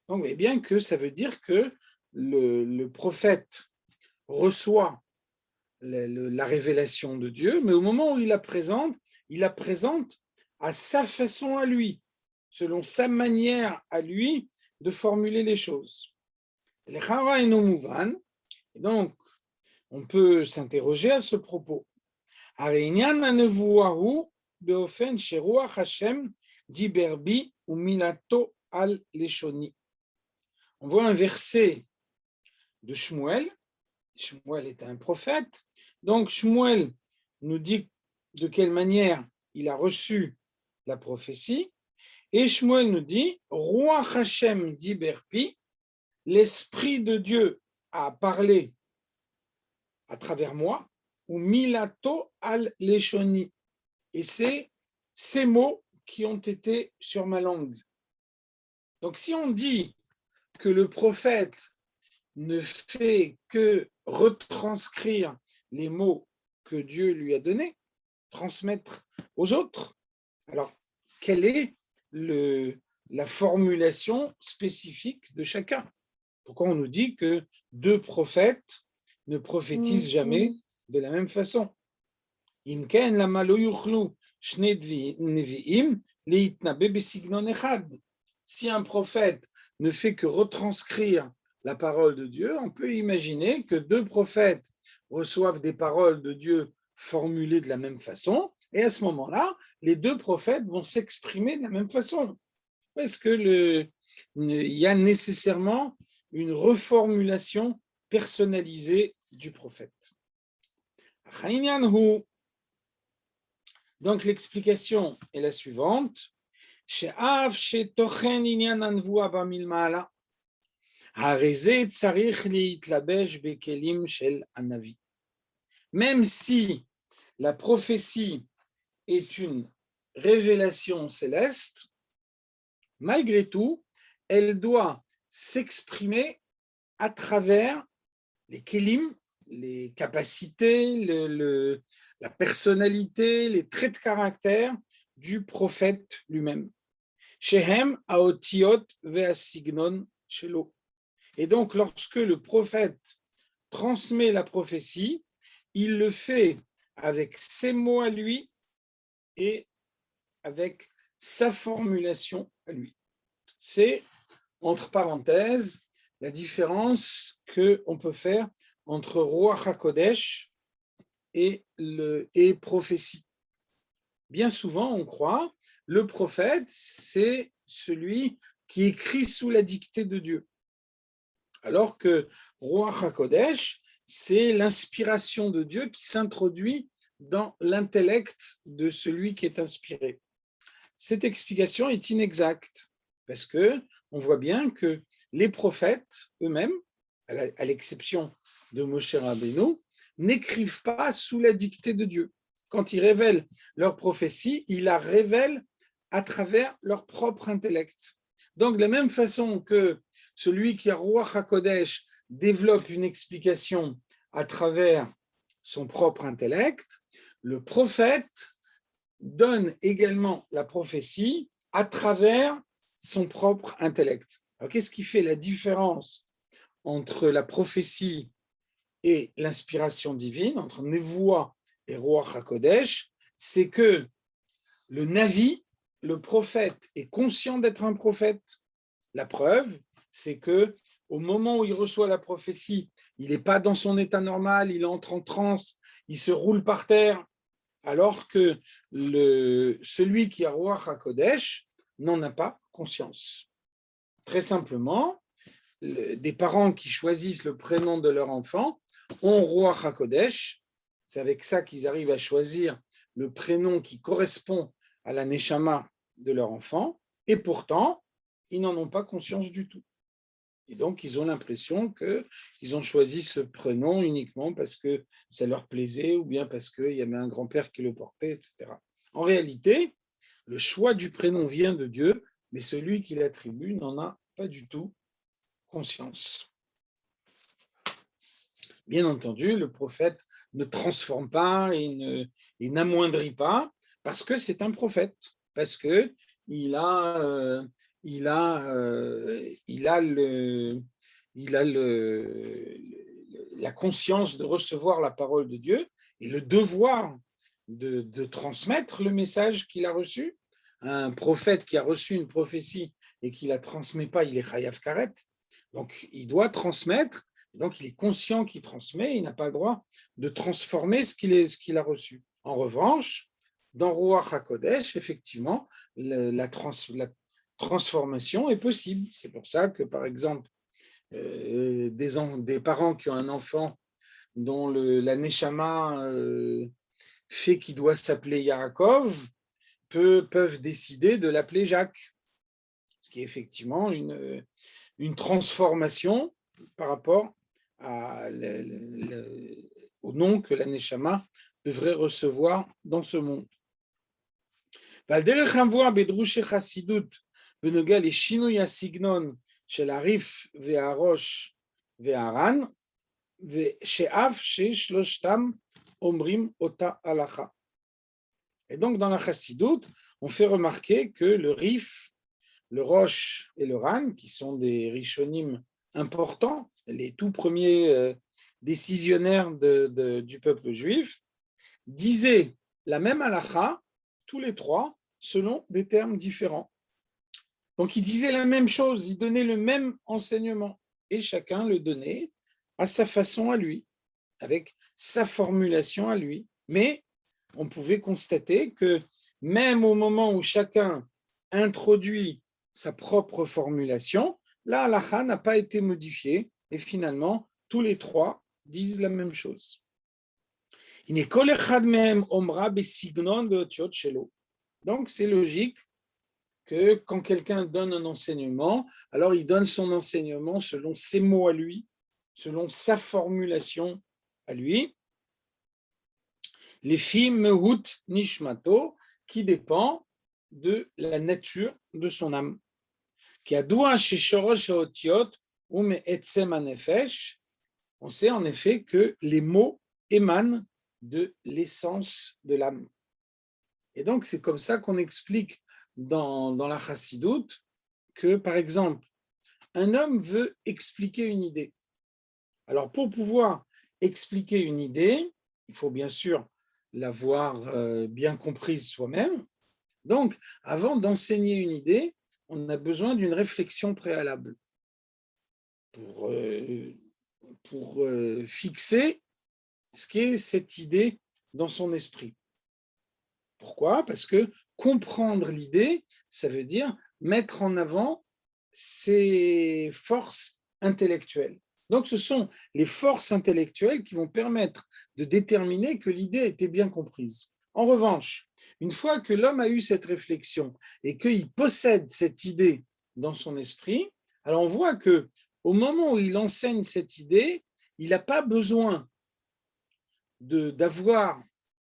Donc, vous voyez bien que ça veut dire que le prophète reçoit la révélation de Dieu, mais au moment où il la présente à sa façon à lui, selon sa manière à lui de formuler les choses. Et donc, on peut s'interroger à ce propos. On voit un verset de Shmuel. Shmuel est un prophète. Donc, Shmuel nous dit de quelle manière il a reçu la prophétie. Et Shmuel nous dit, Roi Hashem diberpi, l'Esprit de Dieu a parlé à travers moi, ou milato al leshoni. Et c'est ces mots qui ont été sur ma langue. Donc, si on dit que le prophète ne fait que retranscrire les mots que Dieu lui a donnés, transmettre aux autres, alors quelle est la formulation spécifique de chacun? Pourquoi on nous dit que deux prophètes ne prophétisent jamais de la même façon? Si un prophète ne fait que retranscrire la parole de Dieu, on peut imaginer que deux prophètes reçoivent des paroles de Dieu formulées de la même façon, et à ce moment-là, les deux prophètes vont s'exprimer de la même façon. Parce que il y a nécessairement une reformulation personnalisée du prophète. Donc l'explication est la suivante. Même si la prophétie est une révélation céleste, malgré tout, elle doit s'exprimer à travers les kelim, les capacités, la personnalité, les traits de caractère du prophète lui-même. Shehem aotiot ve'asignon shelo. Et donc, lorsque le prophète transmet la prophétie, il le fait avec ses mots à lui et avec sa formulation à lui. C'est, entre parenthèses, la différence qu'on peut faire entre Ruach HaKodesh et prophétie. Bien souvent, on croit, le prophète, c'est celui qui écrit sous la dictée de Dieu. Alors que Ruach HaKodesh, c'est l'inspiration de Dieu qui s'introduit dans l'intellect de celui qui est inspiré. Cette explication est inexacte, parce que on voit bien que les prophètes eux-mêmes, à l'exception de Moshe Rabbeinu, n'écrivent pas sous la dictée de Dieu. Quand ils révèlent leur prophétie, ils la révèlent à travers leur propre intellect. Donc, de la même façon que celui qui a Ruach HaKodesh développe une explication à travers son propre intellect, le prophète donne également la prophétie à travers son propre intellect. Alors, qu'est-ce qui fait la différence entre la prophétie et l'inspiration divine, entre Nevoua et Ruach HaKodesh? C'est que le Navi, le prophète, est conscient d'être un prophète. La preuve, c'est que au moment où il reçoit la prophétie, il n'est pas dans son état normal, il entre en transe, il se roule par terre, alors que celui qui a Ruach HaKodesh n'en a pas conscience. Très simplement, des parents qui choisissent le prénom de leur enfant ont Ruach HaKodesh. C'est avec ça qu'ils arrivent à choisir le prénom qui correspond à la Neshama de leur enfant, et pourtant, ils n'en ont pas conscience du tout. Et donc, ils ont l'impression qu'ils ont choisi ce prénom uniquement parce que ça leur plaisait ou bien parce qu'il y avait un grand-père qui le portait, etc. En réalité, le choix du prénom vient de Dieu, mais celui qui l'attribue n'en a pas du tout conscience. Bien entendu, le prophète ne transforme pas et n'amoindrit pas parce que c'est un prophète, parce qu'il a, la conscience de recevoir la parole de Dieu et le devoir de transmettre le message qu'il a reçu. Un prophète qui a reçu une prophétie et qui ne la transmet pas, il est chayav karet. Donc, il doit transmettre. Donc, il est conscient qu'il transmet, il n'a pas le droit de transformer ce qu'il a reçu. En revanche, dans Ruach HaKodesh, effectivement, la transformation est possible. C'est pour ça que, par exemple, des parents qui ont un enfant dont la Neshama fait qu'il doit s'appeler Yaakov peuvent décider de l'appeler Jacques, ce qui est effectivement une transformation par rapport au nom que la Neshama devrait recevoir dans ce monde. והדרך המבואה בדרושי חסידות בנוגע לשינוי הסגנון של הריף והראש והר"ן, ושאף ששלושתם אומרים אותה הלכה. Et donc dans la chassidoute, on fait remarquer que le rif, le rosh et le ran, qui sont des rishonim importants, les tout premiers décisionnaires du peuple juif, disaient la même halakha, tous les trois, selon des termes différents. Donc ils disaient la même chose, ils donnaient le même enseignement, et chacun le donnait à sa façon à lui, avec sa formulation à lui. Mais on pouvait constater que même au moment où chacun introduit sa propre formulation, la halakha n'a pas été modifiée, et finalement, tous les trois disent la même chose. Donc, c'est logique que quand quelqu'un donne un enseignement, alors il donne son enseignement selon ses mots à lui, selon sa formulation à lui. Les filles mehut nishmato, qui dépend de la nature de son âme. On sait en effet que les mots émanent de l'essence de l'âme. Et donc, c'est comme ça qu'on explique dans la chassidoute que, par exemple, un homme veut expliquer une idée. Alors, pour pouvoir expliquer une idée, il faut bien sûr l'avoir bien comprise soi-même. Donc, avant d'enseigner une idée, on a besoin d'une réflexion préalable pour fixer ce qu'est cette idée dans son esprit. Pourquoi ? Parce que comprendre l'idée, ça veut dire mettre en avant ses forces intellectuelles. Donc, ce sont les forces intellectuelles qui vont permettre de déterminer que l'idée a été bien comprise. En revanche, une fois que l'homme a eu cette réflexion et qu'il possède cette idée dans son esprit, alors on voit que au moment où il enseigne cette idée, il n'a pas besoin d'avoir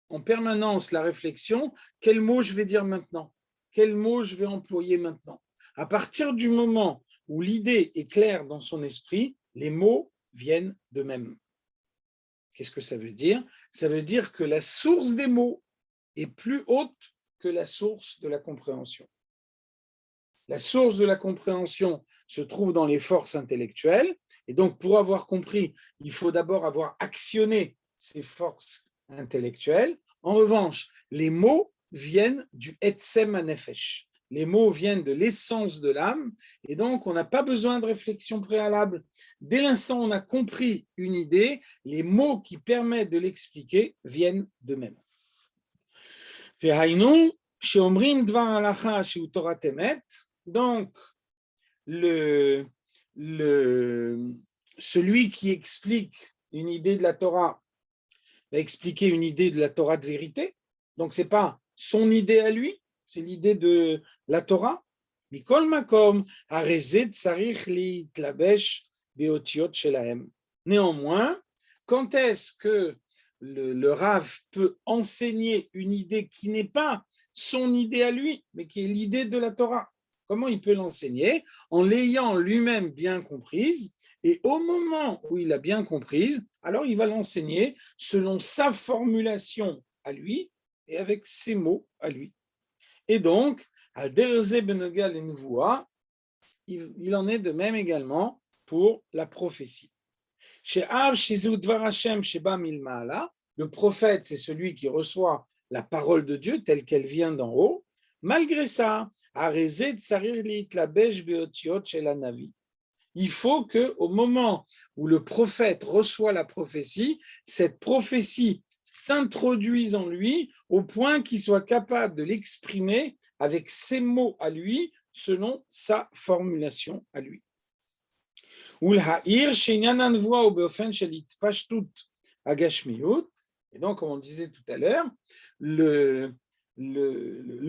en permanence la réflexion, quel mot je vais dire maintenant, quel mot je vais employer maintenant. À partir du moment où l'idée est claire dans son esprit, les mots viennent d'eux-mêmes. Qu'est-ce que ça veut dire ? Ça veut dire que la source des mots est plus haute que la source de la compréhension. La source de la compréhension se trouve dans les forces intellectuelles, et donc pour avoir compris, il faut d'abord avoir actionné ces forces intellectuelles. En revanche, les mots viennent du etsem hanefesh. Les mots viennent de l'essence de l'âme, et donc on n'a pas besoin de réflexion préalable. Dès l'instant où on a compris une idée, les mots qui permettent de l'expliquer viennent d'eux-mêmes. Donc, celui qui explique une idée de la Torah va expliquer une idée de la Torah de vérité. Donc, ce n'est pas son idée à lui, c'est l'idée de la Torah. Mikol makom, harezet sarich litlabesh beotiot shelahem. Néanmoins, quand est-ce que le Rav peut enseigner une idée qui n'est pas son idée à lui, mais qui est l'idée de la Torah? Comment il peut l'enseigner? En l'ayant lui-même bien comprise, et au moment où il a bien comprise, alors il va l'enseigner selon sa formulation à lui et avec ses mots à lui. Et donc, à Derze Benogal et Nevoa, il en est de même également pour la prophétie. Chez Av, chez Dvar Hashem, chez Ba Milmaala, le prophète, c'est celui qui reçoit la parole de Dieu telle qu'elle vient d'en haut. Malgré ça, il faut qu'au moment où le prophète reçoit la prophétie, cette prophétie s'introduise en lui au point qu'il soit capable de l'exprimer avec ses mots à lui, selon sa formulation à lui. Et donc, comme on disait tout à l'heure, le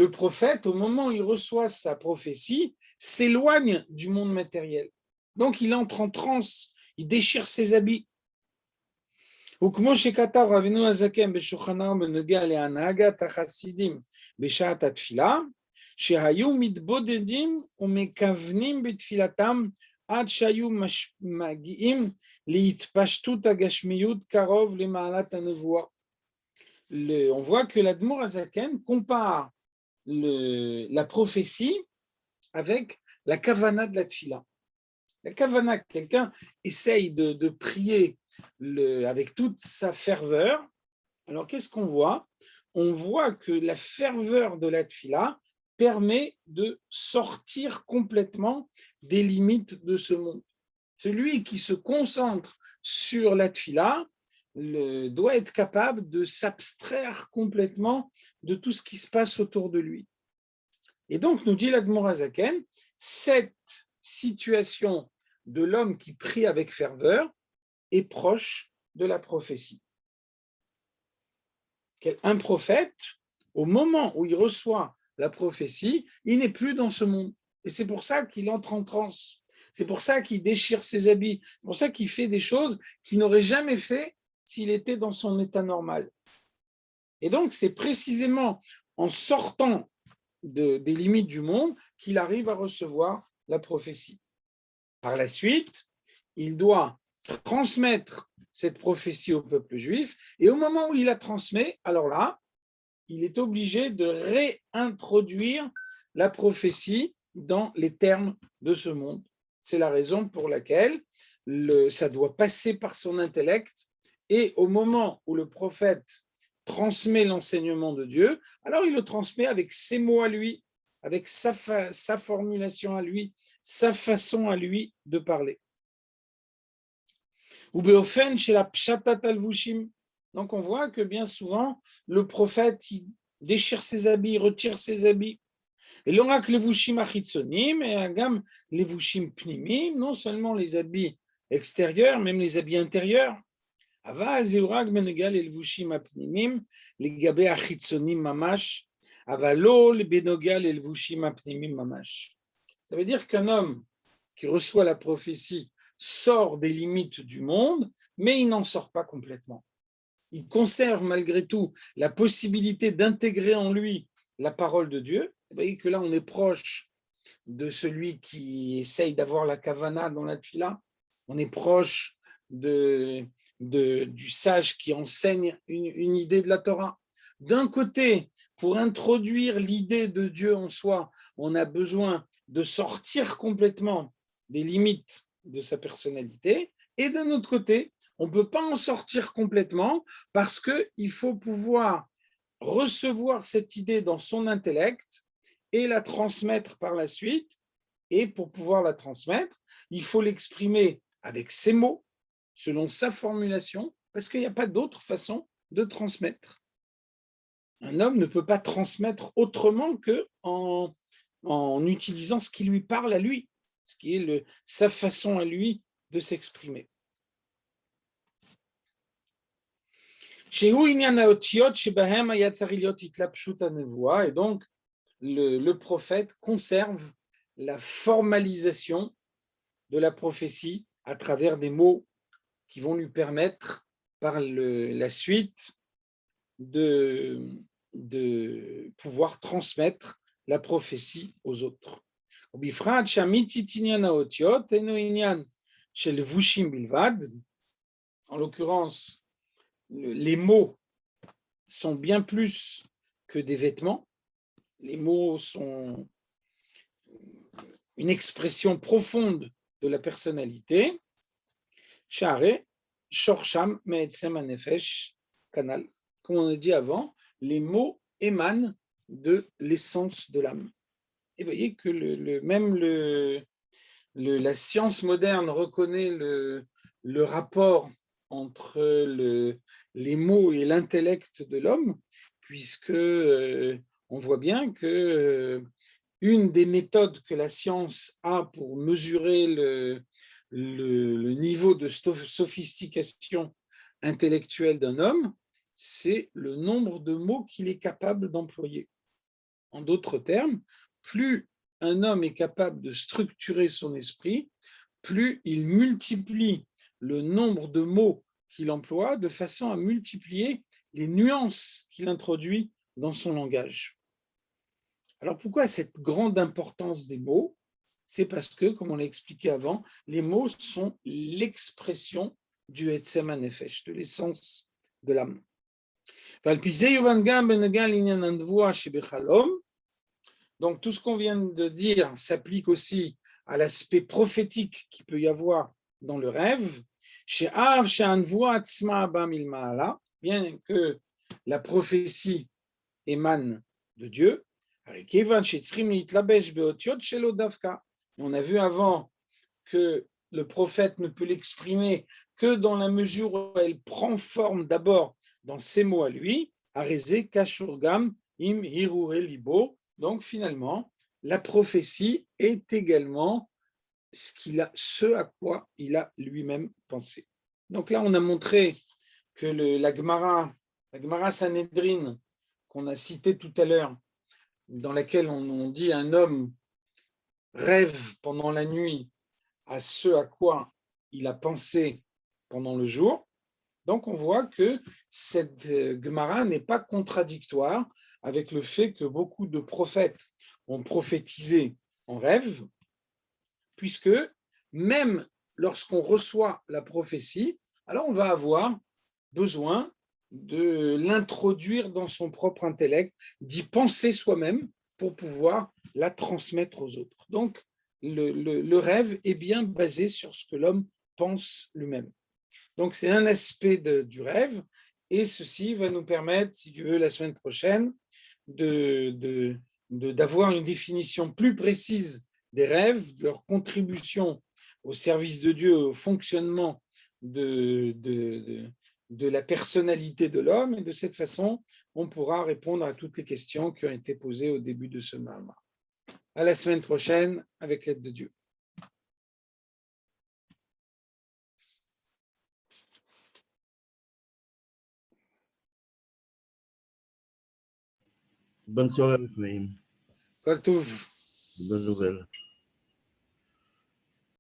prophète, au moment où il reçoit sa prophétie, s'éloigne du monde matériel. Donc, il entre en transe, il déchire ses habits. וכמו שכתב רבינו הזקן בשולחן ערוך בנוגע להנהגת החסידים בשעת התפילה, שהיו מתבודדים ומכוונים בתפילתם עד שהיו מגיעים להתפשטות הגשמיות קרוב למעלת הנבואה. On voit que l'Admour Hazaken compare la prophétie avec la kavana de la tfila. La kavana, quelqu'un essaye de prier avec toute sa ferveur. Alors qu'est-ce qu'on voit? On voit que la ferveur de la tfila permet de sortir complètement des limites de ce monde. Celui qui se concentre sur la tfila doit être capable de s'abstraire complètement de tout ce qui se passe autour de lui. Et donc, nous dit l'Admour Hazaken, cette situation de l'homme qui prie avec ferveur est proche de la prophétie. Un prophète, au moment où il reçoit la prophétie, il n'est plus dans ce monde. Et c'est pour ça qu'il entre en transe. C'est pour ça qu'il déchire ses habits. C'est pour ça qu'il fait des choses qu'il n'aurait jamais fait s'il était dans son état normal. Et donc, c'est précisément en sortant des limites du monde qu'il arrive à recevoir la prophétie. Par la suite, il doit transmettre cette prophétie au peuple juif, et au moment où il la transmet, alors là, il est obligé de réintroduire la prophétie dans les termes de ce monde. C'est la raison pour laquelle ça doit passer par son intellect, et au moment où le prophète transmet l'enseignement de Dieu, alors il le transmet avec ses mots à lui, avec sa formulation à lui, sa façon à lui de parler. Ou beofen chez la pshatat alvushim. Donc on voit que bien souvent, le prophète il déchire ses habits, il retire ses habits. Et l'on a que les vushim achitsonim et agam les vushim pnimim, non seulement les habits extérieurs, même les habits intérieurs. Aval zeurag menegal el vushim apnimim, les gabé achitsonim mamash. Avalo le benogal el vushim apnimim mamash. Ça veut dire qu'un homme qui reçoit la prophétie sort des limites du monde, mais il n'en sort pas complètement. Il conserve malgré tout la possibilité d'intégrer en lui la parole de Dieu. Vous voyez que là, on est proche de celui qui essaye d'avoir la kavana dans la tfila. On est proche du sage qui enseigne une idée de la Torah. D'un côté, pour introduire l'idée de Dieu en soi, on a besoin de sortir complètement des limites de sa personnalité, et d'un autre côté, on ne peut pas en sortir complètement parce qu'il faut pouvoir recevoir cette idée dans son intellect et la transmettre par la suite. Et pour pouvoir la transmettre, il faut l'exprimer avec ses mots, selon sa formulation, parce qu'il n'y a pas d'autre façon de transmettre. Un homme ne peut pas transmettre autrement qu'en utilisant ce qui lui parle à lui, ce qui est sa façon à lui de s'exprimer. Et donc, le prophète conserve la formalisation de la prophétie à travers des mots qui vont lui permettre par la suite de pouvoir transmettre la prophétie aux autres. En l'occurrence, les mots sont bien plus que des vêtements. Les mots sont une expression profonde de la personnalité. Share, Shorsham, Me'etzem Hanefesh, Canal. Comme on a dit avant, les mots émanent de l'essence de l'âme. Et vous voyez que même la science moderne reconnaît le rapport entre les mots et l'intellect de l'homme, puisque on voit bien que une des méthodes que la science a pour mesurer le niveau de sophistication intellectuelle d'un homme, c'est le nombre de mots qu'il est capable d'employer. En d'autres termes, plus un homme est capable de structurer son esprit, plus il multiplie le nombre de mots qu'il emploie de façon à multiplier les nuances qu'il introduit dans son langage. Alors pourquoi cette grande importance des mots? C'est parce que, comme on l'a expliqué avant, les mots sont l'expression du Etzem HaNefesh, de l'essence de l'âme. Donc tout ce qu'on vient de dire s'applique aussi à l'aspect prophétique qu'il peut y avoir dans le rêve. Bien que la prophétie émane de Dieu, on a vu avant que le prophète ne peut l'exprimer que dans la mesure où elle prend forme d'abord dans ses mots à lui, Areze Kashurgam im Hirure Libo. Donc finalement, la prophétie est également ce à quoi il a lui-même pensé. Donc là, on a montré que la Gemara Sanhedrin, qu'on a cité tout à l'heure, dans laquelle on dit un homme rêve pendant la nuit à ce à quoi il a pensé pendant le jour. Donc on voit que cette Gemara n'est pas contradictoire avec le fait que beaucoup de prophètes ont prophétisé en rêve, puisque même lorsqu'on reçoit la prophétie, alors on va avoir besoin de l'introduire dans son propre intellect, d'y penser soi-même pour pouvoir la transmettre aux autres. Donc, le rêve est bien basé sur ce que l'homme pense lui-même. Donc, c'est un aspect du rêve, et ceci va nous permettre, si tu veux, la semaine prochaine, d'avoir une définition plus précise des rêves, de leur contribution au service de Dieu, au fonctionnement de la personnalité de l'homme, et de cette façon, on pourra répondre à toutes les questions qui ont été posées au début de ce Mahama. À la semaine prochaine, avec l'aide de Dieu.
Bonne soirée, Efraïm.
Kol Tov.
Bonne nouvelle.